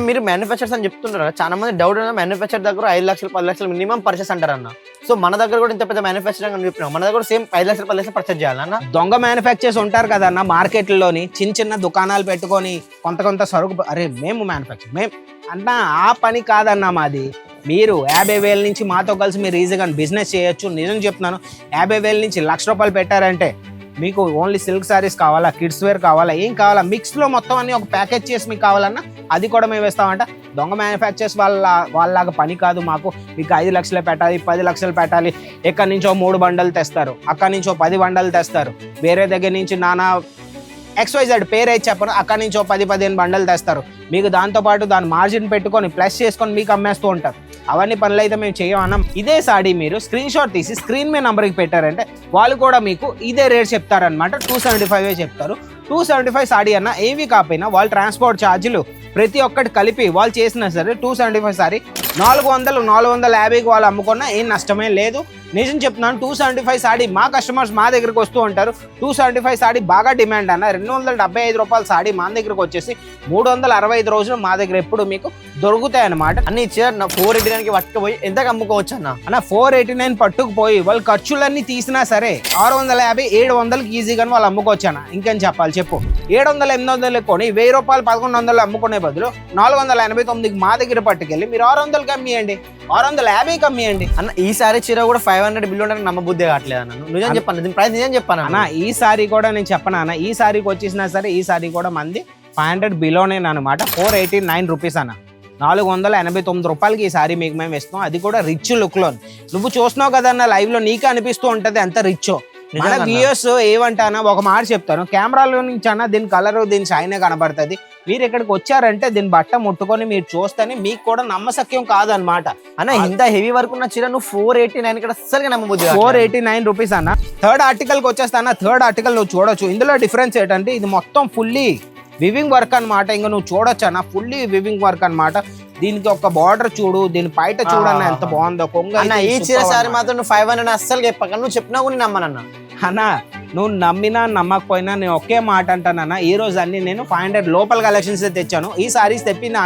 మీరు మ్యానుఫ్యాక్చర్స్ అని చెప్తున్నారు కదా, చాలా మంది డౌట్ మ్యానుఫ్యాక్చర్ దగ్గర 5 లక్షలు 10 లక్షలు మినిమం పర్చేస్ అంటారన్న. సో మన దగ్గర కూడా ఇంత పెద్ద మ్యానుఫ్యాక్చరింగ్ అని చెప్తున్నాం, మన దగ్గర సేమ్ 5 లక్షలు 10 లక్షలు పర్చేస్ చేయాలన్న. దొంగ మ్యానుఫ్యాక్చర్స్ ఉంటారు కదన్న మార్కెట్లోని చిన్న దుకాణాలు పెట్టుకొని కొంత సరుకు అరే మేము మ్యానుఫ్యాక్చర్ మేము అన్న ఆ పని కాదన్న మాది. మీరు 50,000 నుంచి మాతో కలిసి మీరు ఈజీగా బిజినెస్ చేయొచ్చు. నిజం చెప్తున్నాను, 50,000 నుంచి ₹1,00,000 పెట్టారంటే మీకు ఓన్లీ సిల్క్ సారీస్ కావాలా, కిడ్స్ వేర్ కావాలా, ఏం కావాలా మిక్స్లో మొత్తం అన్ని ఒక ప్యాకేజ్ చేసి మీకు కావాలన్నా అది కూడా మేము వేస్తామంట. దొంగ మ్యానుఫ్యాక్చర్స్ వాళ్ళలాగా పని కాదు మాకు. మీకు 5 లక్షలు పెట్టాలి, 10 లక్షలు పెట్టాలి, ఎక్కడి నుంచో 3 బండలు తెస్తారు, అక్కడి నుంచో 10 బండలు తెస్తారు, వేరే దగ్గర నుంచి నానా XYZ పేరు అయితే చెప్పరు, అక్కడి నుంచో 10-15 బండలు తెస్తారు. మీకు దాంతోపాటు దాని మార్జిన్ పెట్టుకొని ప్లస్ చేసుకొని మీకు అమ్మేస్తూ ఉంటారు. అవన్నీ పనులు అయితే మేము చేయమన్నాం. ఇదే సాడీ మీరు స్క్రీన్ షాట్ తీసి స్క్రీన్ మీద నంబర్కి పెట్టారంటే వాళ్ళు కూడా మీకు ఇదే రేట్ చెప్తారనమాట. 275 చెప్తారు. 275 సాడీ అన్న ఏవి కాకపోయినా వాళ్ళు ట్రాన్స్పోర్ట్ ఛార్జీలు ప్రతి ఒక్కటి కలిపి వాళ్ళు చేసినా సరే 275 సారీ 400-450కి వాళ్ళు అమ్ముకున్నా ఏం నష్టమే లేదు. నిజం చెప్తున్నాను, 275 సాడీ మా కస్టమర్స్ మా దగ్గరకు వస్తూ ఉంటారు. 275 సాడీ బాగా డిమాండ్ అన్న. ₹275 సాడీ మా దగ్గరకు వచ్చేసి 365 రోజులు మా దగ్గర ఎప్పుడు మీకు దొరుకుతాయి అన్నమాట. అన్ని ఇచ్చారు 489కి పట్టుకుపోయి ఎంతకు అమ్ముకోవచ్చు అన్న? 489 పట్టుకుపోయి వాళ్ళు ఖర్చులన్నీ తీసినా సరే 650-700కి ఈజీగా వాళ్ళు అమ్ముకోవచ్చు అన్న. ఇంకేం చెప్పాలి చెప్పు. 700-800 కొని ₹1,000 $1,100 అమ్ముకునే బదులు 489కి మా దగ్గర పట్టుకెళ్ళి మీరు 600కి అమ్మియండి, 650కి అమ్మియండి అన్న. ఈ సారీ చీర కూడా 500 బిల్ ఉంటే నమ్మబుద్ధి కావట్లేదు అన్న. నిజం చెప్పాను, దీని ప్రైస్ నిజం చెప్పాను అన్న. ఈ సారీ కూడా నేను చెప్పను అన్న, ఈ సారీకి వచ్చేసినా సరే ఈ సారీ కూడా మంది 500 బిలోనే అనమాట. ₹489 అన్న. ₹489కి ఈ సారీ మీకు మేము ఇస్తాం. అది కూడా రిచ్ లుక్లో. నువ్వు చూస్తున్నావు కదన్న లైవ్లో, నీకే అనిపిస్తూ ఉంటుంది ఎంత రిచ్. మన వ్యూయర్స్ ఏమంటానా ఒక మాట చెప్తాను, కెమెరాలో నుంచి అన్న దీని కలర్ దీని షైనే కనబడుతుంది. మీరు ఇక్కడికి వచ్చారంటే దీని బట్ట ముట్టుకొని మీరు చూస్తేనే మీకు కూడా నమ్మశక్యం కాదనమాట అన్న. ఇంత హెవీ వర్క్ ఉన్న చీర నువ్వు 489 ఇక్కడ అస్సలుగా నమ్మబుద్ధి. ₹489 అన్న. థర్డ్ ఆర్టికల్కి వచ్చేస్తానా, థర్డ్ ఆర్టికల్ నువ్వు చూడొచ్చు. ఇందులో డిఫరెన్స్ ఏంటంటే ఇది మొత్తం ఫుల్లీ వివింగ్ వర్క్ అనమాట. ఇంకా నువ్వు చూడొచ్చు అన్న, ఫుల్లీ వివింగ్ వర్క్ అనమాట. దీనికి ఒక బార్డర్ చూడు, దీని పైట చూడన్న ఎంత బాగుందో కొంగ. ఈ చీర సారీ మాత్రం నువ్వు 500 అస్సలు చెప్పక, నువ్వు చెప్పినా కూడా నమ్మనన్నా అన్న. నువ్వు నమ్మినా నమ్మకపోయినా నేను ఒకే మాట అంటానన్నా, ఈ రోజు అన్ని నేను 500 లోపల కలెక్షన్స్ తెచ్చాను. ఈ సారీస్ తెప్పినా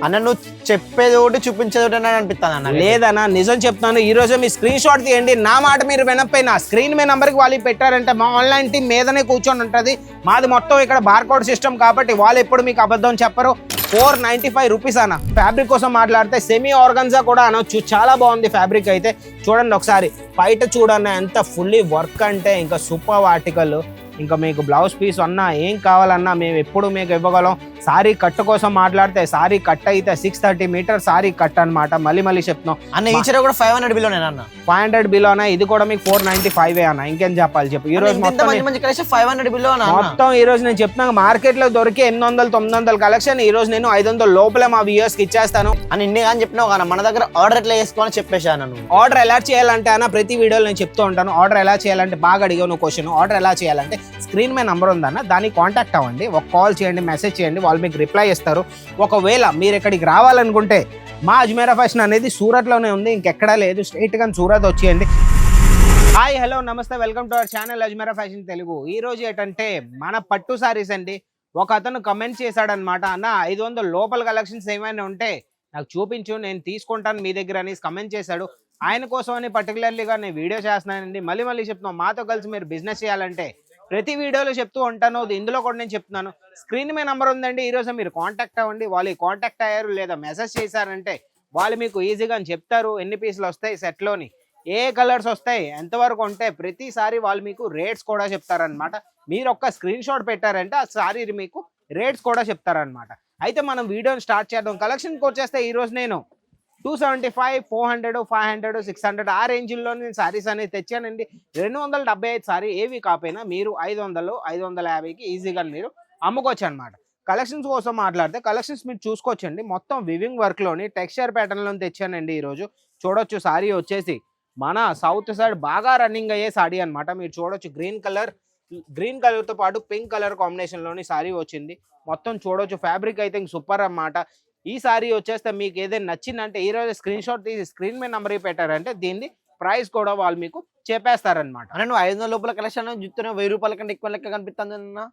అన్న నువ్వు చెప్పేది ఒకటి చూపించేది ఒకటి అనిపిస్తాను అన్న. లేదన్నా నిజం చెప్తాను, ఈ రోజు మీ స్క్రీన్ షాట్ తీయండి. నా మాట మీరు వినకపోయినా స్క్రీన్ మీద నంబర్కి వాళ్ళు పెట్టారంటే మా ఆన్లైన్ టీం మీదనే కూర్చొని ఉంటుంది. మాది మొత్తం ఇక్కడ బార్కోడ్ సిస్టమ్ కాబట్టి వాళ్ళు ఎప్పుడు మీకు అబద్ధం చెప్పరు. ₹495 అన్న. ఫ్యాబ్రిక్ కోసం మాట్లాడితే సెమీ ఆర్గన్జా కూడా అనొచ్చు, చాలా బాగుంది ఫ్యాబ్రిక్ అయితే. చూడండి ఒకసారి బయట చూడన్న ఎంత ఫుల్లీ వర్క్ అంటే ఇంకా సూపర్ ఆర్టికల్. ఇంకా మీకు బ్లౌజ్ పీస్ అన్నా ఏం కావాలన్నా మేము ఎప్పుడు మీకు ఇవ్వగలం. సారీ కట్ కోసం మాట్లాడితే సారీ కట్ అయితే 630 మీటర్ సారీ కట్ అనమాట. మళ్ళీ చెప్తున్నాం అన్న. ఈ చీర కూడా 500 బిలోనే అన్న. 500 బిలోనా. ఇది కూడా మీకు 495 అన్న. ఇంకేం చెప్పాలి చెప్పు. ఈ రోజు మొత్తం 500 బిలో మొత్తం ఈ రోజు నేను చెప్తున్నాను మార్కెట్ లో దొరికే 800-900 కలెక్షన్ ఈ రోజు నేను 500 లోపలే మా వ్యూయర్స్ కి ఇచ్చేస్తాను అని ఇన్ని కానీ చెప్పినావు కానీ మన దగ్గర ఆర్డర్ ఎట్లా చేసుకోవాలని చెప్పేశాను. ఆర్డర్ ఎలా చేయాలంటే అన్న ప్రతి వీడియోలో నేను చెప్తూ ఉంటాను. ఆర్డర్ ఎలా చేయాలంటే బాగా అడిగావు నువ్వు క్వశ్చన్. ఆర్డర్ ఎలా చేయాలంటే స్క్రీన్ మీద నంబర్ ఉందన్న, దానికి కాంటాక్ట్ అవ్వండి, ఒక కాల్ చేయండి, మెసేజ్ చేయండి, వాళ్ళు మీకు రిప్లై ఇస్తారు. ఒకవేళ మీరు ఇక్కడికి రావాలనుకుంటే మా అజ్మీరా ఫ్యాషన్ అనేది సూరత్లోనే ఉంది, ఇంకెక్కడా లేదు. స్ట్రైట్గా సూరత్ వచ్చేయండి. హాయ్ హలో నమస్తే, welcome to our channel Ajmeera fashion Telugu. ఈ రోజు ఏంటంటే మన పట్టు సారీస్ అండి. ఒక అతను కమెంట్ చేశాడనమాట, అన్న 500 లోపల కలెక్షన్స్ ఏమైనా ఉంటే నాకు చూపించు, నేను తీసుకుంటాను మీ దగ్గర అని కమెంట్ చేశాడు. ఆయన కోసం అని పర్టికులర్లీగా నేను వీడియో చేస్తున్నానండి. మళ్ళీ చెప్తున్నాను, మాతో కలిసి మీరు బిజినెస్ చేయాలంటే ప్రతి వీడియోలో చెప్తూ ఉంటాను, ఇందులో కూడా నేను చెప్తున్నాను. స్క్రీన్ మీద నెంబర్ ఉందండి, ఈరోజు మీరు కాంటాక్ట్ అవ్వండి. వాళ్ళు కాంటాక్ట్ అయ్యారు లేదా మెసేజ్ చేశారంటే వాళ్ళు మీకు ఈజీగా చెప్తారు ఎన్ని పీసులు వస్తాయి సెట్లోని, ఏ కలర్స్ వస్తాయి, ఎంతవరకు ఉంటాయి. ప్రతిసారి వాళ్ళు మీకు రేట్స్ కూడా చెప్తారనమాట. మీరు ఒక్క స్క్రీన్ షాట్ పెట్టారంటే ఆ సారీ మీకు రేట్స్ కూడా చెప్తారనమాట. అయితే మనం వీడియోని స్టార్ట్ చేద్దాం. కలెక్షన్కి వచ్చేస్తే ఈరోజు నేను 275, 400, 500, 600 ఆ రేంజ్లో నేను సారీస్ అనేది తెచ్చానండి. 275 సారీ ఏవి కాకపోయినా మీరు 500, 550కి ఈజీగా మీరు అమ్ముకోవచ్చు అనమాట. కలెక్షన్స్ కోసం మాట్లాడితే కలెక్షన్స్ మీరు చూసుకోవచ్చండి. మొత్తం వివింగ్ వర్క్లోని టెక్స్చర్ ప్యాటర్న్లో తెచ్చానండి. ఈరోజు చూడొచ్చు సారీ వచ్చేసి మన సౌత్ సైడ్ బాగా రన్నింగ్ అయ్యే సారీ అనమాట. మీరు చూడొచ్చు గ్రీన్ కలర్తో పాటు పింక్ కలర్ కాంబినేషన్లోని సారీ వచ్చింది. మొత్తం చూడొచ్చు ఫ్యాబ్రిక్ అయితే సూపర్ అన్నమాట. ఈ సారీ వచ్చేస్తే మీకు ఏదైనా నచ్చిందంటే ఈరోజు స్క్రీన్ షాట్ తీసి స్క్రీన్ మీద నెంబర్ పెట్టారంటే దీన్ని ప్రైస్ కూడా వాళ్ళు మీకు చెప్పేస్తారనమాట. అన్న నువ్వు 500 లోపల కలెక్షన్ చూస్తూనే 1000 రూపాయల కంటే ఎక్కువ లెక్క కనిపిస్తుంది అన్న.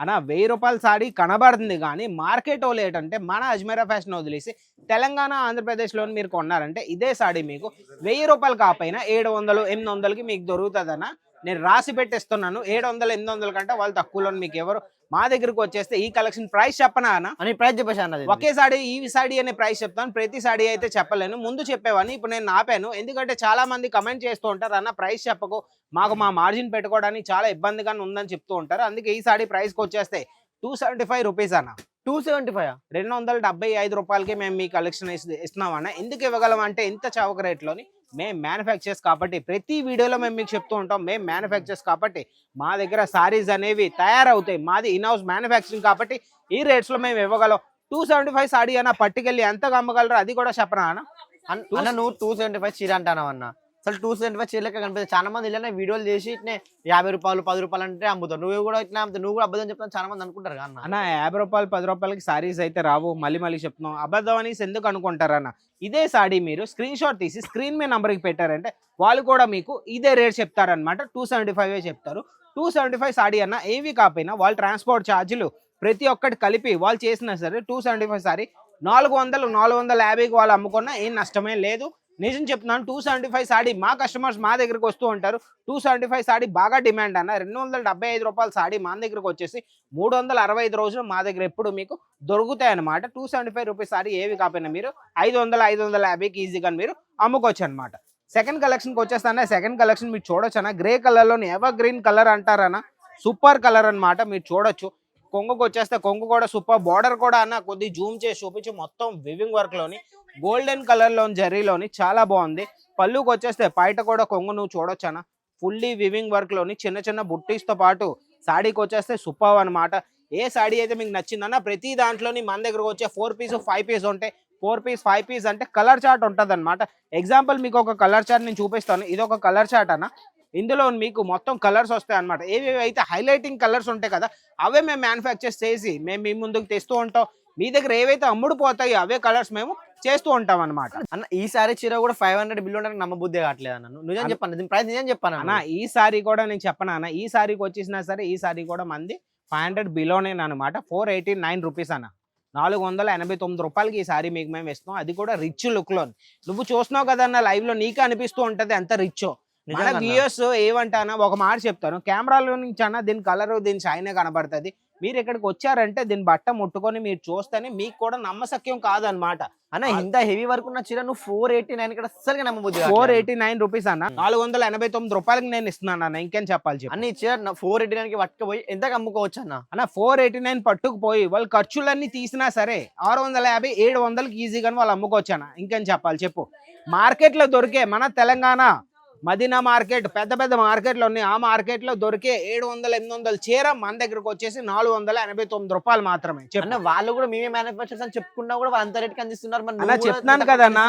అన్న 1000 రూపాయల సాడీ కనబడుతుంది కానీ మార్కెట్ వాళ్ళు ఏంటంటే మన అజ్మీరా ఫ్యాషన్ వదిలేసి తెలంగాణ ఆంధ్రప్రదేశ్లోని మీరు కొన్నారంటే ఇదే సాడీ మీకు 1000 రూపాయలు కాకపోయినా 700 800కి మీకు దొరుకుతుందన్న. నేను రాసి పెట్టేస్తున్నాను. 700 800 కంటే వాళ్ళు తక్కువలో మీకు ఎవరు మా దగ్గరకు వచ్చేస్తే ఈ కలెక్షన్ ప్రైస్ చెప్పనా అన్న? అని ప్రైస్ చెప్పేసి అన్నది ఒకే సాడీ ఈ సాడీ అనే ప్రైస్ చెప్తాను, ప్రతి సాడీ అయితే చెప్పలేను. ముందు చెప్పేవాడిని, ఇప్పుడు నేను ఆపాను. ఎందుకంటే చాలా మంది కమెంట్ చేస్తూ ఉంటారు, అన్న ప్రైస్ చెప్పకు, మాకు మా మార్జిన్ పెట్టుకోవడానికి చాలా ఇబ్బందిగా ఉందని చెప్తూ ఉంటారు. అందుకే ఈ సాడీ ప్రైస్కి వచ్చేస్తే 275 రూపీస్ అన్న. 275 275 రూపాయలకి మేము మీ కలెక్షన్ ఇస్తున్నామన్న. ఎందుకు ఇవ్వగలం అంటే ఇంత చౌక రేట్లోని మేము మ్యానుఫ్యాక్చర్స్ కాబట్టి ప్రతి వీడియోలో మేము మీకు చెప్తూ ఉంటాం, మేము మ్యానుఫ్యాక్చర్స్ కాబట్టి మా దగ్గర సారీస్ అనేవి తయారవుతాయి. మాది ఇన్హౌస్ మ్యానుఫ్యాక్చరింగ్ కాబట్టి ఈ రేట్స్లో మేము ఇవ్వగలం. 275 సాడీ అన్న పట్టుకెళ్ళి ఎంతగా అమ్మగలరు అది కూడా చెప్పనా అన్న? అన్న నువ్వు 275 చీర అంటావు అన్న. అసలు 275 చీర లెక్క కనిపిస్తుంది. చాలా మంది ఇలా వీడియోలు చేసి ఇట్నే 50 రూపాయలు 10 రూపాయలు అంటే అమ్ముతావు. నువ్వు కూడా ఇట్లా నువ్వు కూడా అబద్ధం చెప్తాను చాలా మంది అనుకుంటారు కదా అన్న. 50 రూపాయలు 10 రూపాయలకి సారీస్ అయితే రావు. మళ్ళీ చెప్తున్నాం, అబద్ధం అనేసి ఎందుకు అనుకుంటారు అన్న? ఇదే సాడీ మీరు స్క్రీన్ షాట్ తీసి స్క్రీన్ మీద నంబర్కి పెట్టారంటే వాళ్ళు కూడా మీకు ఇదే రేట్ చెప్తారనమాట. 275 చెప్తారు. 275 సాడీ అన్న. ఏవి కాకపోయినా వాళ్ళు ట్రాన్స్పోర్ట్ ఛార్జీలు ప్రతి ఒక్కటి కలిపి వాళ్ళు చేసినా సరే 275 సారీ 400 450కి వాళ్ళు అమ్ముకున్నా ఏం నష్టమే లేదు. నిజం చెప్తున్నాను. 275 సాడీ మా కస్టమర్స్ మా దగ్గరకు వస్తూ ఉంటారు. 275 సాడీ బాగా డిమాండ్ అన్న. 275 రూపాయల సాడీ మా దగ్గరకు వచ్చేసి 365 రోజులు మా దగ్గర ఎప్పుడు మీకు దొరుకుతాయి అనమాట. 275 రూపీస్ సాడీ ఏవి కాకపోయినా మీరు 500 550కి ఈజీగా మీరు అమ్ముకోవచ్చు అనమాట. సెకండ్ కలెక్షన్కి వచ్చేస్తానే. సెకండ్ కలెక్షన్ మీరు చూడొచ్చు అన్న. గ్రే కలర్లోని ఎవర్ గ్రీన్ కలర్ అంటారన్న. సూపర్ కలర్ అనమాట. మీరు చూడొచ్చు. కొంగుకు వచ్చేస్తే కొంగు కూడా సూపర్. బార్డర్ కూడా అన్న కొద్ది జూమ్ చేసి చూపించి మొత్తం వివింగ్ వర్క్ లోని గోల్డెన్ కలర్ లోని జరీలోని చాలా బాగుంది. పళ్ళుకి వచ్చేస్తే బయట కూడా కొంగు నువ్వు చూడొచ్చు అన్న. ఫుల్లీ వివింగ్ వర్క్ లోని చిన్న చిన్న బుట్టీస్ తో పాటు సాడీకి వచ్చేస్తే సూపర్ అనమాట. ఏ సాడీ అయితే మీకు నచ్చిందన్న ప్రతి దాంట్లోని మన దగ్గరకు వచ్చే 4 పీస్ 5 పీస్ ఉంటాయి. 4 పీస్ 5 పీస్ అంటే కలర్ చార్ట్ ఉంటుంది అనమాట. ఎగ్జాంపుల్ మీకు ఒక కలర్ చార్ట్ నేను చూపిస్తాను. ఇది ఒక కలర్ చార్ట్ అన్న. ఇందులో మీకు మొత్తం కలర్స్ వస్తాయి అనమాట. ఏవేవి అయితే హైలైటింగ్ కలర్స్ ఉంటాయి కదా అవే మేము మ్యానుఫ్యాక్చర్ చేసి మేము మీ ముందుకు తెస్తూ ఉంటాం. మీ దగ్గర ఏవైతే అమ్ముడు పోతాయో అవే కలర్స్ మేము చేస్తూ ఉంటాం అనమాట. అన్న ఈ సారీ చీర కూడా 500 బిల్ ఉండడానికి నమ్మబుద్ధి కావట్లేదు అన్న. నిజం చెప్పాను, దీని ప్రైస్ నిజం చెప్పాను అన్న. ఈ సారీ కూడా నేను చెప్పను అన్న. ఈ సారీకి వచ్చేసినా సరే ఈ సారీ కూడా మంది 500 బిలోనే అనమాట. 489 రూపీస్ అన్న. 489 రూపాయలకి ఈ సారీ మీకు మేము ఇస్తాం. అది కూడా రిచ్ లుక్ లో. నువ్వు చూస్తున్నావు కదన్న లైవ్ లో, నీకే అనిపిస్తూ ఉంటది ఎంత రిచ్. మన వ్యూయర్స్ ఏమంటానా ఒక మాట చెప్తాను, కెమెరాలో నుంచి అన్న దీని కలర్ దీని షైనే కనబడుతుంది. మీరు ఇక్కడికి వచ్చారంటే దీని బట్ట ముట్టుకొని మీరు చూస్తేనే మీకు కూడా నమ్మశక్యం కాదనమాట. అన్న ఇంత హెవీ వర్క్ ఉన్న చీర నువ్వు 489 ఇక్కడ అస్సలు నమ్మబుద్ధి. 489 రూపీస్ అన్న. 489 రూపాయలకి నేను ఇస్తున్నాను అన్న. ఇంకేం చెప్పాలి అన్ని చీర 489కి పట్టుకుపోయి ఎంతకు అమ్ముకోవచ్చు అన్న? అన్న 489 పట్టుకుపోయి వాళ్ళు ఖర్చులన్నీ తీసినా సరే 650 700కి ఈజీగా వాళ్ళు అమ్ముకోవచ్చు అన్న. ఇంకేం చెప్పాలి చెప్పు. మార్కెట్లో దొరికే మన తెలంగాణ మదీనా మార్కెట్ పెద్ద పెద్ద మార్కెట్లు ఉన్నాయి. ఆ మార్కెట్ లో దొరికే 700 800 చీర మన దగ్గరకు వచ్చేసి 489 రూపాయలు మాత్రమే. అన్న వాళ్ళు కూడా మేమే మ్యానుఫ్యాక్చర్స్ అని చెప్పుకున్నా కూడా వాళ్ళు అంత రేట్కి అందిస్తున్నారు. అన్న చెప్తున్నాను కదన్నా,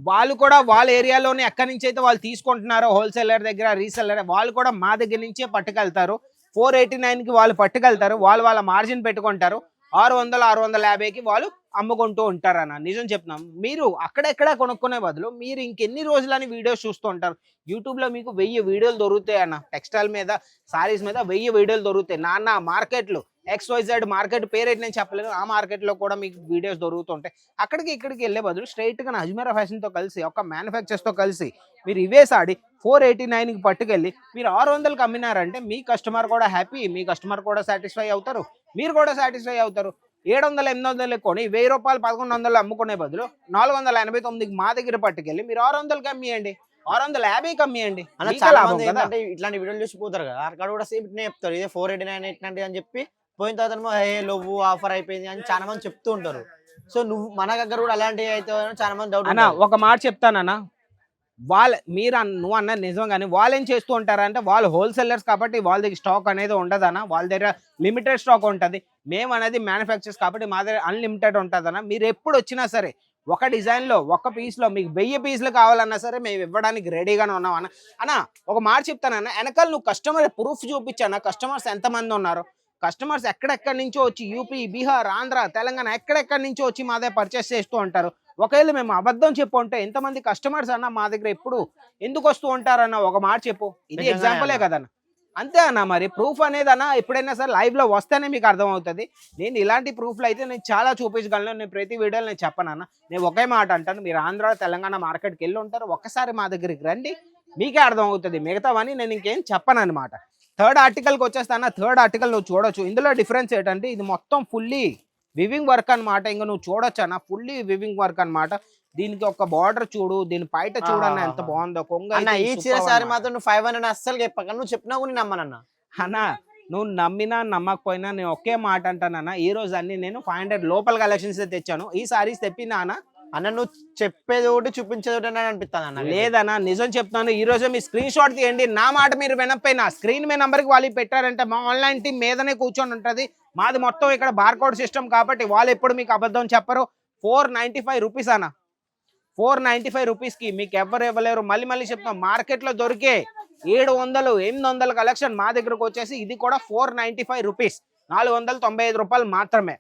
వాళ్ళు కూడా వాళ్ళ ఏరియాలోనే ఎక్కడి నుంచి అయితే వాళ్ళు తీసుకుంటున్నారో హోల్సేలర్ దగ్గర రీసెల్లర్ వాళ్ళు కూడా మా దగ్గర నుంచే పట్టుకెళ్తారు. 489కి వాళ్ళు పట్టుకెళ్తారు. వాళ్ళ మార్జిన్ పెట్టుకుంటారు. 600 650కి వాళ్ళు అమ్ముకుంటూ ఉంటారు అన్న. నిజం చెప్తున్నాం. మీరు అక్కడెక్కడ కొనుక్కునే బదులు మీరు ఇంకెన్ని రోజులని వీడియోస్ చూస్తూ ఉంటారు. యూట్యూబ్లో మీకు 1000 వీడియోలు దొరుకుతాయి అన్న. టెక్స్టైల్ మీద సారీస్ మీద 1000 వీడియోలు దొరుకుతాయి. నాన్న మార్కెట్లు XYZ మార్కెట్ పేరేంటి నేను చెప్పలేను. ఆ మార్కెట్లో కూడా మీకు వీడియోస్ దొరుకుతుంటాయి. అక్కడికి ఇక్కడికి వెళ్ళే బదులు స్ట్రైట్గా అజ్మీరా ఫ్యాషన్తో కలిసి ఒక మ్యానుఫ్యాక్చర్స్తో కలిసి మీరు ఇవే సాడీ 489కి పట్టుకెళ్ళి మీరు 600కి అమ్మినారంటే మీ కస్టమర్ కూడా హ్యాపీ, మీ కస్టమర్ కూడా సాటిస్ఫై అవుతారు, మీరు కూడా సాటిస్ఫై అవుతారు. 700 800 కొని 1000 రూపాయలు 1100 అమ్ముకునే బదులు 489కి మా దగ్గర పట్టుకెళ్ళి మీరు 600కి అమ్మియండి, 650కి అమ్మియండి. ఇట్లాంటి వీడియోలు చూసిపోతారు కదా అక్కడ కూడా సేమ్ ఇట్నే చెప్తారు. ఇదే 489 ఇట్లాంటి అని చెప్పి పోయిన తర్వాత లోవు ఆఫర్ అయిపోయింది అని చాలా మంది చెప్తూ ఉంటారు. సో నువ్వు మన దగ్గర కూడా అలాంటివి అయితే చాలా మంది డౌట్ అన్న. ఒక మాట చెప్తానన్నా, నువ్వు అన్న నిజం. కానీ వాళ్ళు ఏం చేస్తూ ఉంటారంటే వాళ్ళు హోల్సేలర్స్ కాబట్టి వాళ్ళ దగ్గర స్టాక్ అనేది ఉండదన్న. వాళ్ళ దగ్గర లిమిటెడ్ స్టాక్ ఉంటుంది. మేము అనేది మ్యానుఫ్యాక్చర్స్ కాబట్టి మా దగ్గర అన్లిమిటెడ్ ఉంటుందన్న. మీరు ఎప్పుడు వచ్చినా సరే ఒక డిజైన్లో ఒక పీస్లో మీకు 1000 పీసులు కావాలన్నా సరే మేము ఇవ్వడానికి రెడీగానే ఉన్నాం అన్న. అన్న ఒక మాట చెప్తానన్న, వెనకాల నువ్వు కస్టమర్ ప్రూఫ్ చూపించాను. కస్టమర్స్ ఎంతమంది ఉన్నారు, కస్టమర్స్ ఎక్కడెక్కడి నుంచో వచ్చి యూపీ బీహార్ ఆంధ్ర తెలంగాణ ఎక్కడెక్కడి నుంచో వచ్చి మా దగ్గర పర్చేస్ చేస్తూ ఉంటారు. ఒకవేళ మేము అబద్ధం చెప్పు ఉంటే ఎంతమంది కస్టమర్స్ అన్న మా దగ్గర ఎప్పుడు ఎందుకు వస్తూ ఉంటారన్న ఒక మాట చెప్పు. ఇది నిజంగానే ఎగ్జాంపులే అన్న. కదన్న. అంతే అన్న, మరి ప్రూఫ్ అనేది అన్న ఎప్పుడైనా సరే లైవ్ లో వస్తేనే మీకు అర్థమవుతుంది. నేను ఇలాంటి ప్రూఫ్లు అయితే నేను చాలా చూపించగలను. నేను ప్రతి వీడియోలో నేను చెప్పను అన్న. నేను ఒకే మాట అంటాను, మీరు ఆంధ్ర తెలంగాణ మార్కెట్కి వెళ్ళి ఉంటారు, ఒక్కసారి మా దగ్గరికి రండి, మీకే అర్థం అవుతుంది. మిగతావని నేను ఇంకేం చెప్పను అనమాట. థర్డ్ ఆర్టికల్కి వచ్చేస్తాను. థర్డ్ ఆర్టికల్ నువ్వు చూడొచ్చు. ఇందులో డిఫరెన్స్ ఏంటంటే ఇది మొత్తం ఫుల్లీ వివింగ్ వర్క్ అనమాట. ఇంకా నువ్వు చూడొచ్చు అన్న, ఫుల్లీ వివింగ్ వర్క్ అనమాట. దీనికి ఒక బార్డర్ చూడు, దీని పైట చూడన్న ఎంత బాగుందో. కొంగ అన్న అయితే ఈ superb చీర సారీ అన్నమాట. మాత్రం నువ్వు 500 అస్సలు చెప్పక, నువ్వు చెప్పినా కూడా నేను నమ్మనన్న. అన్న నువ్వు నమ్మినా నమ్మకపోయినా నేను ఒకే మాట అంటానన్న, ఈ రోజు అన్ని నేను 500 లోపల కలెక్షన్స్ తెచ్చాను. ఈ సారీస్ తెప్పినా అన్న. అన్న నువ్వు చెప్పేది ఒకటి చూపించేది ఒకటి అని అనిపిస్తుంది అన్న. లేదన్నా, నిజం చెప్తాను. ఈ రోజు మీ స్క్రీన్ షాట్ తీయండి. నా మాట మీరు వినకపోయినా స్క్రీన్ మీద నంబర్కి వాళ్ళు పెట్టారంటే మా ఆన్లైన్ టీం మీదనే కూర్చొని ఉంటుంది. మాది మొత్తం ఇక్కడ బార్కోడ్ సిస్టమ్ కాబట్టి వాళ్ళు ఎప్పుడు మీకు అబద్ధం చెప్పరు. 495 రూపీస్ అన్న. 495 రూపీస్కి మీకు ఎవరు ఇవ్వలేరు. మళ్ళీ చెప్తాం, మార్కెట్లో దొరికే 700 800 కలెక్షన్ మా దగ్గరకు వచ్చేసి ఇది కూడా 495 రూపీస్, 495 రూపాయలు మాత్రమే.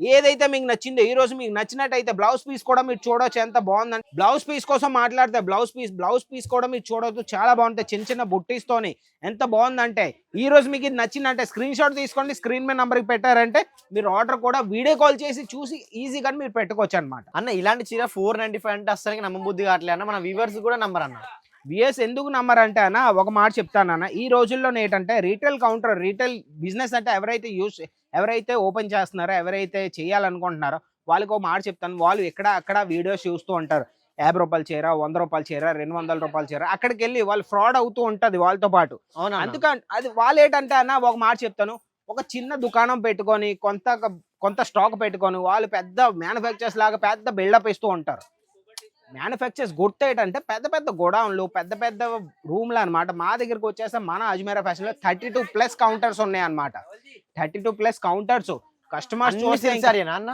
ఏదైతే మీకు నచ్చిందో ఈ రోజు మీకు నచ్చినట్టయితే బ్లౌజ్ పీస్ కూడా మీరు చూడొచ్చు ఎంత బాగుందని. బ్లౌజ్ పీస్ కోసం మాట్లాడితే బ్లౌజ్ పీస్ కూడా మీరు చూడొచ్చు, చాలా బాగుంటాయి. చిన్న బుట్టీస్తోని ఎంత బాగుందంటే ఈ రోజు మీకు ఇది నచ్చిందంటే స్క్రీన్ షాట్ తీసుకోండి, స్క్రీన్ మీద నంబర్కి పెట్టారంటే మీరు ఆర్డర్ కూడా వీడియో కాల్ చేసి చూసి ఈజీగా మీరు పెట్టుకోవచ్చు అనమాట. అన్న ఇలాంటి చీర 495 అంటే అస్సలకి నమ్మబుద్ధి కావట్లే అన్న. మన వ్యూవర్స్ కూడా నంబర్ అన్న. విఎస్ ఎందుకు నమ్మరంటే అన్న, ఒక మాట చెప్తానన్న, ఈ రోజుల్లో ఏంటంటే రీటైల్ బిజినెస్ అంటే ఎవరైతే ఓపెన్ చేస్తున్నారో, ఎవరైతే చేయాలనుకుంటున్నారో వాళ్ళకి ఒక మాట చెప్తాను. వాళ్ళు ఎక్కడ అక్కడ వీడియోస్ చూస్తూ ఉంటారు. 50 రూపాయల చీర, 100 రూపాయల చీర, 200 రూపాయల చీర, అక్కడికి వెళ్ళి వాళ్ళు ఫ్రాడ్ అవుతూ ఉంటది వాళ్ళతో పాటు. అవునా? అందుకని అది వాళ్ళు ఏంటంటే అన్న, ఒక మాట చెప్తాను, ఒక చిన్న దుకాణం పెట్టుకొని కొంత స్టాక్ పెట్టుకొని వాళ్ళు పెద్ద మ్యానుఫ్యాక్చర్స్ లాగా పెద్ద బిల్డప్ ఇస్తూ ఉంటారు. మ్యానుఫ్యాక్చర్స్ గుర్తు ఏంటంటే పెద్ద గోడౌన్లు, పెద్ద రూమ్లు అనమాట. మా దగ్గరకు వచ్చేస్తే మన అజ్మీరా ఫ్యాషన్ లో 32+ కౌంటర్స్ ఉన్నాయి అనమాట. 32+ కౌంటర్స్. కస్టమర్స్ చూస్తే అన్న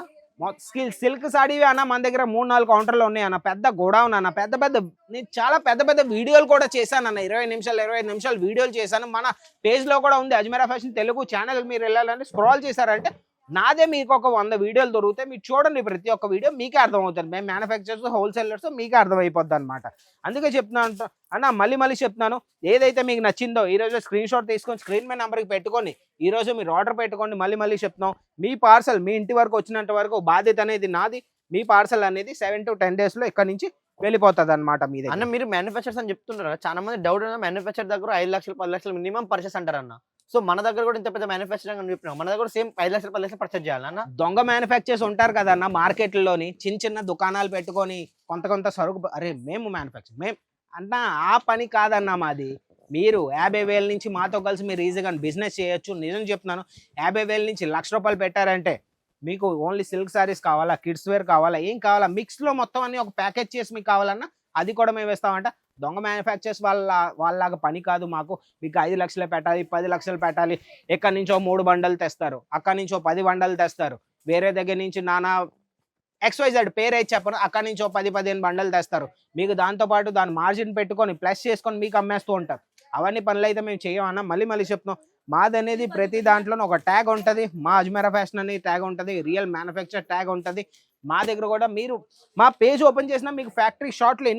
సిల్క్ సాడీ అన్న మన దగ్గర 3-4 కౌంటర్లు ఉన్నాయి అన్న. పెద్ద గోడౌన్ అన్న. నేను చాలా పెద్ద వీడియోలు కూడా చేశాను అన్న. 25 నిమిషాలు వీడియోలు చేశాను. మన పేజ్ లో కూడా ఉంది, అజ్మీరా ఫ్యాషన్ తెలుగు ఛానల్. మీరు వెళ్ళాలని స్క్రాల్ చేశారంటే నాదే మీకు ఒక 100 వీడియోలు దొరుకుతాయి. మీరు చూడండి, ప్రతి ఒక్క వీడియో మీకే అర్థమవుతుంది. మేము మ్యానుఫ్యాక్చర్స్, హోల్సేలర్స్ మీకే అర్థమైపోద్ది అనమాట. అందుకే చెప్తున్నాను అన్న, మళ్ళీ చెప్తున్నాను, ఏదైతే మీకు నచ్చిందో ఈ రోజు స్క్రీన్ షాట్ తీసుకొని స్క్రీన్ మీద నెంబర్కి పెట్టుకొని ఈ రోజు మీరు ఆర్డర్ పెట్టుకోండి. మళ్ళీ చెప్తున్నాం, మీ పార్సల్ మీ ఇంటి వరకు వచ్చినంత వరకు బాధ్యత అనేది నాది. మీ పార్సల్ అనేది 7 to 10 days లో ఇక్కడ నుంచి వెళ్ళిపోతుంది అనమాట. మీ దగ్గర అన్న మీరు మ్యానుఫ్యాక్చర్స్ అని చెప్తున్నారు కదా, చాలా మంది డౌట్ మ్యానుఫ్యాక్చర్ దగ్గర 5 లక్షలు 10 లక్షలు మినిమం పర్చేస్ అంటారు అన్న. సో మన దగ్గర కూడా ఇంత పెద్ద మ్యానుఫ్యాక్చరింగ్ అని చెప్పినాం, మన దగ్గర సేమ్ 5 లక్షలు 10 లక్షలు పర్చేస్ చేయాలన్న. దొంగ మ్యానుఫ్యాక్చర్స్ ఉంటారు కదన్న మార్కెట్లోని, చిన్న దుకాణాలు పెట్టుకొని కొంత సరుకు, అరే మేము మ్యానుఫ్యాక్చర్ మేము అన్న, ఆ పని కాదన్న మాది. మీరు 50,000 నుంచి మాతో కలిసి మీరు ఈజీగా బిజినెస్ చేయొచ్చు. నిజం చెప్తున్నాను, 50,000 నుంచి 1,00,000 రూపాయలు పెట్టారంటే మీకు ఓన్లీ సిల్క్ సారీస్ కావాలా, కిడ్స్ వేర్ కావాలా, ఏం కావాలా, మిక్స్లో మొత్తం అన్ని ఒక ప్యాకేజ్ చేసి మీకు కావాలన్నా అది కూడా మేము ఇస్తామంట. దొంగ మ్యానుఫ్యాక్చర్స్ వాళ్ళలాగా పని కాదు మాకు. మీకు 5 లక్షలు పెట్టాలి, 10 లక్షలు పెట్టాలి. ఎక్కడి నుంచో 3 బండలు తెస్తారు, అక్కడి నుంచో 10 బండలు తెస్తారు. వేరే దగ్గర నుంచి నానా XYZ పేరు అయితే చెప్పను, అక్కడి నుంచో 10-15 బండలు తెస్తారు. మీకు దాంతోపాటు దాని మార్జిన్ పెట్టుకొని ప్లస్ చేసుకొని మీకు అమ్మేస్తూ ఉంటారు. అవన్నీ పనులు అయితే మేము చేయమన్నా. మళ్ళీ చెప్తున్నాం, మాది అనేది ప్రతి దాంట్లోనూ ఒక ట్యాగ్ ఉంటుంది. మా అజ్మీరా ఫ్యాషన్ అనేది ట్యాగ్ ఉంటుంది, రియల్ మ్యానుఫ్యాక్చర్ ట్యాగ్ ఉంటుంది. మా దగ్గర కూడా మీరు మా పేజ్ ఓపెన్ చేసినా మీకు ఫ్యాక్టరీ షాట్లు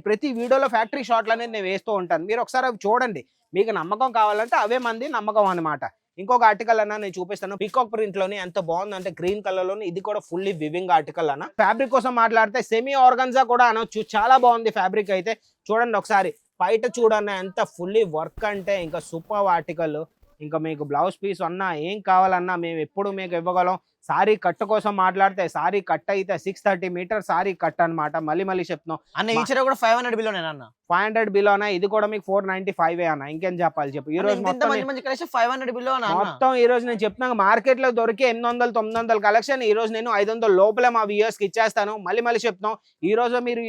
ప్రతి వీడియోలో ఫ్యాక్టరీ షాట్లు అనేది నేను వేస్తూ ఉంటాను. మీరు ఒకసారి అవి చూడండి, మీకు నమ్మకం కావాలంటే అవే మంది నమ్మకం అనమాట. ఇంకొక ఆర్టికల్ అన్న నేను చూపిస్తాను. పీకాక్ ప్రింట్ లోని ఎంత బాగుందంటే గ్రీన్ కలర్ లోని, ఇది కూడా ఫుల్లీ వివింగ్ ఆర్టికల్ అన్న. ఫ్యాబ్రిక్ కోసం మాట్లాడితే సెమీ ఆర్గన్జా కూడా అనొచ్చు, చాలా బాగుంది ఫ్యాబ్రిక్ అయితే. చూడండి ఒకసారి బయట చూడన్న ఎంత ఫుల్లీ వర్క్ అంటే ఇంకా సూపర్ ఆర్టికల్. ఇంకా మీకు బ్లౌజ్ పీస్ అన్నా ఏం కావాలన్నా మేము ఎప్పుడు మీకు ఇవ్వగలం. సారీ కట్ కోసం మాట్లాడితే సారీ కట్ అయితే 630 మీటర్ సారీ కట్ అనమాట. మళ్ళీ చెప్తున్నాం అన్న, ఈ చీర కూడా 500 బిలోనే అన్న. 500 బిలోనా, ఇది కూడా మీకు 495 అన్న. ఇంకేం చెప్పాలి చెప్పు. ఈ రోజు మొత్తం 500 బిలో మొత్తం ఈ రోజు నేను చెప్తున్నాను, మార్కెట్ లో దొరికే 800-900 కలెక్షన్ ఈ రోజు నేను 500 లోపలే మా వ్యూయర్స్ కి ఇచ్చేస్తాను. మళ్ళీ చెప్తున్నాం, ఈ రోజు మీరు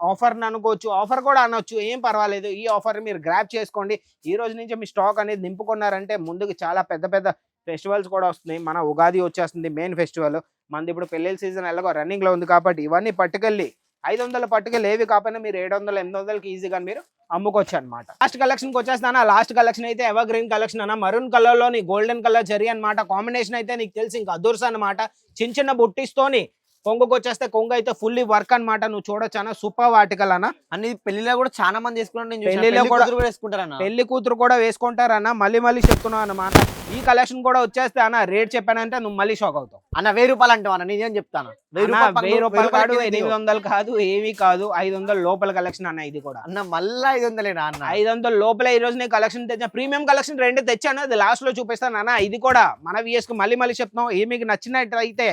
ఆఫర్ అనుకోవచ్చు, ఆఫర్ కూడా అనొచ్చు, ఏం పర్వాలేదు. ఈ ఆఫర్ మీరు గ్రాప్ చేసుకోండి. ఈ రోజు నుంచి మీ స్టాక్ అనేది నింపుకున్నారంటే ముందుకు చాలా పెద్ద ఫెస్టివల్స్ కూడా వస్తున్నాయి. మన ఉగాది వచ్చేస్తుంది, మెయిన్ ఫెస్టివల్. మనది ఇప్పుడు పెళ్లి సీజన్ ఎలాగో రన్నింగ్ లో ఉంది కాబట్టి ఇవన్నీ పట్టుకెళ్ళి 500 పట్టుకెళ్ళి ఏవి కాకపోయినా మీరు 700-800కి ఈజీగా మీరు అమ్ముకోవచ్చు అనమాట. లాస్ట్ కలెక్షన్కి వచ్చేస్తానా. లాస్ట్ కలెక్షన్ అయితే ఎవర్ గ్రీన్ కలెక్షన్ అన్న. మరూన్ కలర్ లోని గోల్డెన్ కలర్ జరీ అనమాట. కాంబినేషన్ అయితే నీకు తెలిసి ఇంకా అదుర్స్ అనమాట. చిన్న బుట్టిస్తోని కొంగుకి వచ్చేస్తే కొంగు అయితే ఫుల్లీ వర్క్ అన్నమాట. నువ్వు చూడొచ్చు అన్న, సూపర్ ఆర్టికల్ అన్న. అన్ని పెళ్లిలో కూడా చాలా మంది వేసుకున్నాను నేను చూసాను. పెళ్లిలో పెళ్లి కూడా- కూతురు కూడా వేసుకుంటారన్న. పెళ్లి కూతురు కూడా వేసుకుంటారన్న. మళ్ళీ చెప్తున్నావు అన్నమాట. ఈ కలెక్షన్ కూడా వచ్చేస్తే అన్న రేట్ చెప్పానంటే నువ్వు మళ్ళీ షాక్ అవుతావు అన్న 1000 రూపాయలు అంటావు అన్న, నేనేం చెప్తాను. 1000 అన్న. 1000 రూపాయలు కాదు, రూపాయలకి 800 కాదు, ఏమీ కాదు, 500 లోపల కలెక్షన్ అన్న. ఇది కూడా అన్న మళ్ళా 500 అన్న. 500 లోపల ఈ రోజు నేను కలెక్షన్ తెచ్చాను. ప్రీమియం కలెక్షన్ 2 తెచ్చాను, అది లాస్ట్ లో చూపిస్తాను అన్న. ఇది కూడా మన VS కు మళ్ళీ చెప్తాం. ఏ మీకు నచ్చినట్టు అయితే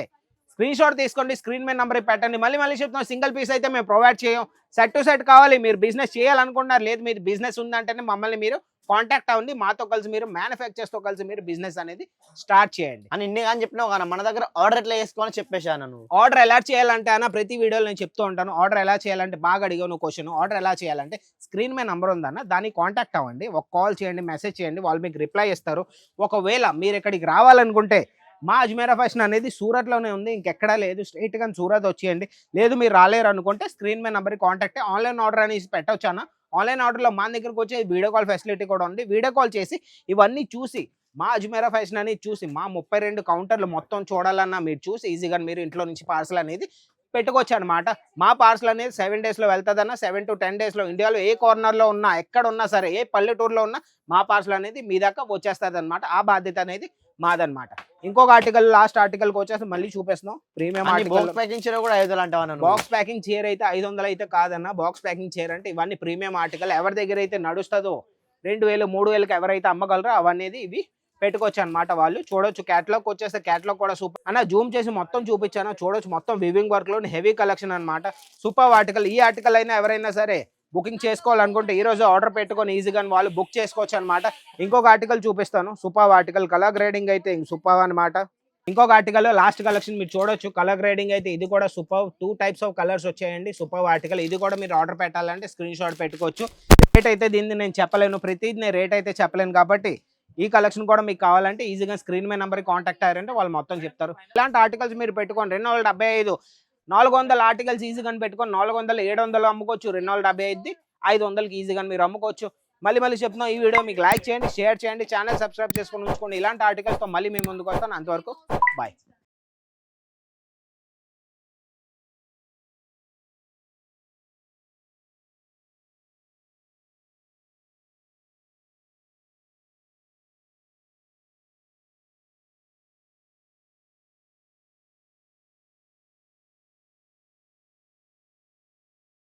స్క్రీన్ షాట్ తీసుకోండి, స్క్రీన్ మీద నెంబర్ పెట్టండి. మళ్ళీ చెప్తాం, సింగిల్ పీస్ అయితే మేము ప్రొవైడ్ చేయం. సెట్ టు సెట్ కావాలి. మీరు బిజినెస్ చేయాలనుకుంటున్నారు, లేదు మీరు బిజినెస్ ఉందంటేనే మమ్మల్ని మీరు కాంటాక్ట్ అవ్వండి. మాతో కలిసి మీరు మ్యానుఫ్యాక్చర్స్ తో కలిసి మీరు బిజినెస్ అనేది స్టార్ట్ చేయండి అని ఇన్ని కానీ చెప్పినావు కానీ మన దగ్గర ఆర్డర్ ఎట్లా చేసుకోవాలని చెప్పేశాను నువ్వు. ఆర్డర్ ఎలా చేయాలంటే అన్న, ప్రతి వీడియోలో నేను చెప్తూ ఉంటాను. ఆర్డర్ ఎలా చేయాలంటే బాగా అడిగావు నువ్వు క్వశ్చన్. ఆర్డర్ ఎలా చేయాలంటే స్క్రీన్ మీద నంబర్ ఉందన్న, దాన్ని కాంటాక్ట్ అవ్వండి. ఒక కాల్ చేయండి, మెసేజ్ చేయండి, వాళ్ళు మీకు రిప్లై ఇస్తారు. ఒకవేళ మీరు ఇక్కడికి రావాలనుకుంటే మా అజ్మీరా ఫ్యాషన్ అనేది సూరత్లోనే ఉంది, ఇంకెక్కడా లేదు. స్ట్రైట్గా సూరత్ వచ్చేయండి. లేదు మీరు రాలేరు అనుకుంటే స్క్రీన్ మీద నెంబర్కి కాంటాక్ట్ ఆన్లైన్ ఆర్డర్ అనేసి పెట్టవచ్చు అన్న. ఆన్లైన్ ఆర్డర్లో మా దగ్గరకు వచ్చే వీడియో కాల్ ఫెసిలిటీ కూడా ఉంది. వీడియో కాల్ చేసి ఇవన్నీ చూసి మా అజ్మీరా ఫ్యాషన్ అనేది చూసి మా 32 కౌంటర్లు మొత్తం చూడాలన్నా మీరు చూసి ఈజీగా మీరు ఇంట్లో నుంచి పార్సల్ అనేది పెట్టుకోవచ్చు అనమాట. మా పార్సల్ అనేది 7 daysలో వెళ్తుందన్న. 7 to 10 daysలో ఇండియాలో ఏ కార్నర్లో ఉన్నా, ఎక్కడ ఉన్నా సరే, ఏ పల్లెటూరులో ఉన్నా మా పార్సల్ అనేది మీ దాకా వచ్చేస్తుంది అనమాట. ఆ బాధ్యత అనేది మాదనమాట. ఇంకొక ఆర్టికల్, లాస్ట్ ఆర్టికల్కి వచ్చేసి మళ్ళీ చూపిస్తున్నాం. ప్రీమియం ఆర్టికల్ బాక్స్ ప్యాకింగ్ చీర కూడా 500 అంటావా నువ్వు? బాక్స్ ప్యాకింగ్ చైర్ అయితే 500 అయితే కాదన్న. బాక్స్ ప్యాకింగ్ చైర్ అంటే ఇవన్నీ ప్రీమియం ఆర్టికల్. ఎవరి దగ్గర అయితే నడుస్తుందో 2000 3000కి ఎవరైతే అమ్మగలరో అవనేది ఇవి పెట్టుకోవచ్చు అనమాట. వాళ్ళు చూడొచ్చు. క్యాటలాగ్ వచ్చేస్తే క్యాటలాగ్ కూడా సూపర్ అన్న. జూమ్ చేసి మొత్తం చూపించాను, చూడొచ్చు. మొత్తం వివింగ్ వర్క్ లో హెవీ కలెక్షన్ అనమాట. Super article. ఈ ఆర్టికల్ అయినా ఎవరైనా సరే బుకింగ్ చేసుకోవాలనుకుంటే ఈ రోజు ఆర్డర్ పెట్టుకొని ఈజీగా వాళ్ళు బుక్ చేసుకోవచ్చు అనమాట. ఇంకొక ఆర్టికల్ చూపిస్తాను. Super article. కలర్ గ్రేడింగ్ అయితే సూపర్ అనమాట. ఇంకొక ఆర్టికల్ లాస్ట్ కలెక్షన్ మీరు చూడొచ్చు. కలర్ గ్రేడింగ్ అయితే ఇది కూడా సూపర్. 2 types ఆఫ్ కలర్స్ వచ్చాయండి. Super article. ఇది కూడా మీరు ఆర్డర్ పెట్టాలంటే స్క్రీన్ షాట్ పెట్టుకోవచ్చు. రేట్ అయితే దీన్ని నేను చెప్పలేను, ప్రతిదీ నేను రేట్ అయితే చెప్పలేను. కాబట్టి ఈ కలెక్షన్ కూడా మీకు కావాలంటే ఈజీగా స్క్రీన్ మీద నెంబర్కి కాంటాక్ట్ అయ్యారంటే వాళ్ళు మొత్తం చెప్తారు. ఇలాంటి ఆర్టికల్స్ మీరు పెట్టుకోండి. 275 400 ఆర్టికల్స్ ఈజీగా పెట్టుకొని 400 700 అమ్ముకోవచ్చు. 275 500కి ఈజీగా మీరు అమ్ముకోవచ్చు. మళ్ళీ చెప్తున్నాం, ఈ వీడియో మీకు లైక్ చేయండి, షేర్ చేయండి, ఛానల్ సబ్స్క్రైబ్ చేసుకొని ఉంచుకోండి. ఇలాంటి ఆర్టికల్స్తో మళ్ళీ మేము ముందుకు వస్తాను. అంతవరకు బాయ్.